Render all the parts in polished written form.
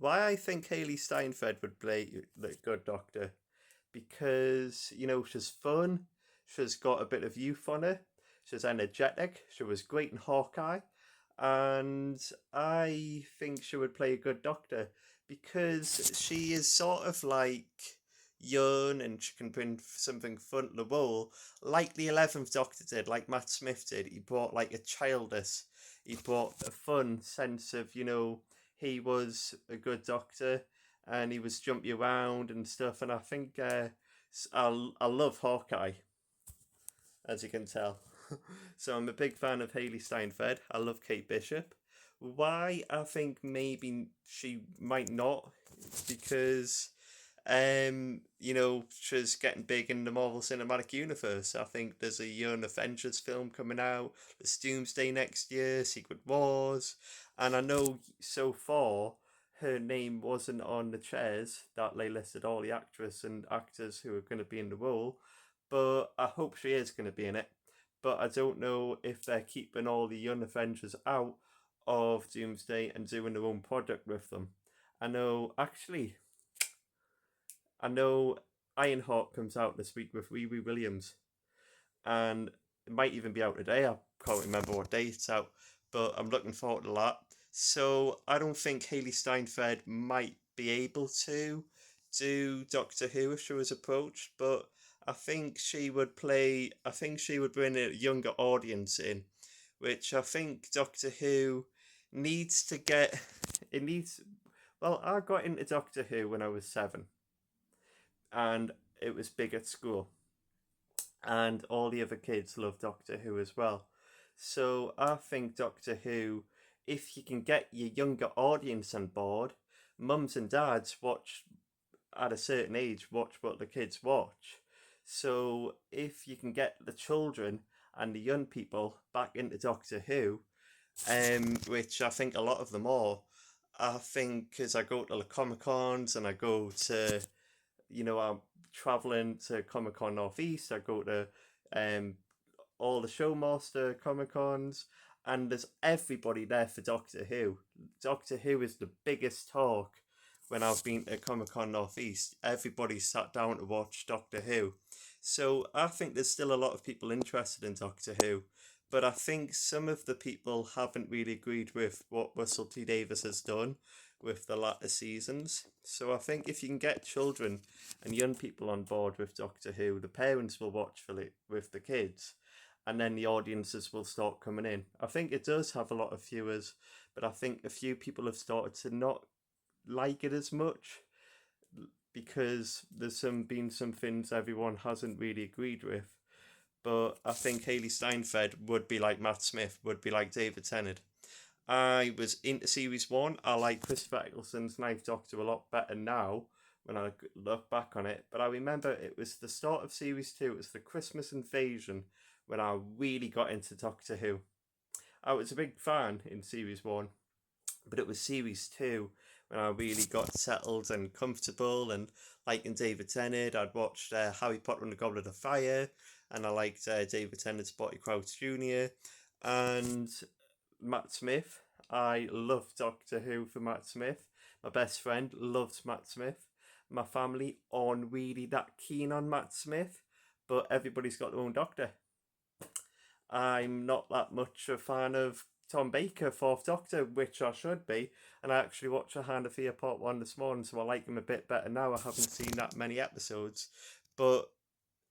Why I think Hailee Steinfeld would play the good Doctor, because she's fun, she's got a bit of youth on her, she's energetic, she was great in Hawkeye, and I think she would play a good Doctor because she is sort of like young and she can bring something fun to the role, like the 11th Doctor did, like Matt Smith did. He brought like a childish, he brought a fun sense of, he was a good Doctor and he was jumpy around and stuff. And I think I love Hawkeye, as you can tell. So I'm a big fan of Hailee Steinfeld. I love Kate Bishop. Why I think maybe she might not, because she's getting big in the Marvel Cinematic Universe. I think there's a Young Avengers film coming out, there's Doomsday next year, Secret Wars, and I know so far her name wasn't on the chairs that they listed all the actresses and actors who are going to be in the role, but I hope she is going to be in it. But I don't know if they're keeping all the Young Avengers out of Doomsday and doing their own product with them. I know, actually, I know Ironheart comes out this week with Riri Williams, and it might even be out today. I can't remember what day it's out, but I'm looking forward to that. So I don't think Hailee Steinfeld might be able to do Doctor Who if she was approached, but I think she would play. I think she would bring a younger audience in, which I think Doctor Who needs to get. It needs. Well, I got into Doctor Who when I was 7, and it was big at school, and all the other kids love Doctor Who as well. So I think Doctor Who, if you can get your younger audience on board, mums and dads watch at a certain age, watch what the kids watch. So if you can get the children and the young people back into Doctor Who, which I think a lot of them are, I think as I go to the Comic Cons and I go to, I'm traveling to Comic Con Northeast. I go to um, all the Showmaster Comic Cons, and there's everybody there for Doctor Who. Doctor Who is the biggest talk when I've been to Comic Con Northeast. Everybody sat down to watch Doctor Who. So I think there's still a lot of people interested in Doctor Who, but I think some of the people haven't really agreed with what Russell T Davies has done with the latter seasons. So I think if you can get children and young people on board with Doctor Who, the parents will watch for it with the kids, and then the audiences will start coming in. I think it does have a lot of viewers, but I think a few people have started to not like it as much because there's been some things everyone hasn't really agreed with. But I think Hailee Steinfeld would be like Matt Smith, would be like David Tennant. I was into series one. I like Christopher Eccleston's Ninth Doctor a lot better now when I look back on it. But I remember it was the start of series two. It was the Christmas invasion when I really got into Doctor Who. I was a big fan in series one, but it was series two when I really got settled and comfortable and liking David Tennant. I'd watched Harry Potter and the Goblet of Fire, and I liked David Tennant's Barty Crouch Jr. and Matt Smith. I loved Doctor Who for Matt Smith. My best friend loved Matt Smith. My family aren't really that keen on Matt Smith, but everybody's got their own doctor. I'm not that much a fan of Tom Baker, Fourth Doctor, which I should be. And I actually watched A Hand of Fear Part 1 this morning, so I like him a bit better now. I haven't seen that many episodes. But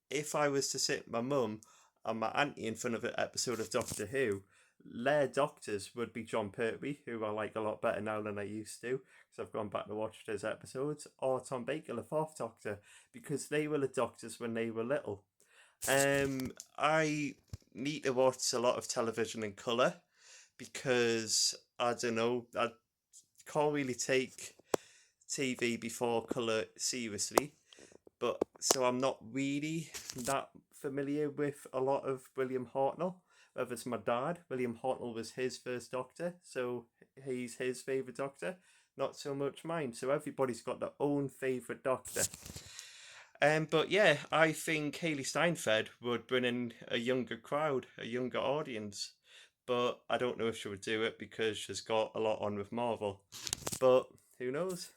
if I was to sit my mum and my auntie in front of an episode of Doctor Who, their doctors would be John Pertwee, who I like a lot better now than I used to, because I've gone back to watch his episodes, or Tom Baker, the Fourth Doctor, because they were the doctors when they were little. I need to watch a lot of television in colour because I don't know, I can't really take TV before colour seriously, but so I'm not really that familiar with a lot of William Hartnell. Whether it's my dad, William Hartnell was his first Doctor, so he's his favourite Doctor, not so much mine. So everybody's got their own favourite Doctor. But yeah, I think Hailee Steinfeld would bring in a younger crowd, a younger audience. But I don't know if she would do it because she's got a lot on with Marvel. But Who knows?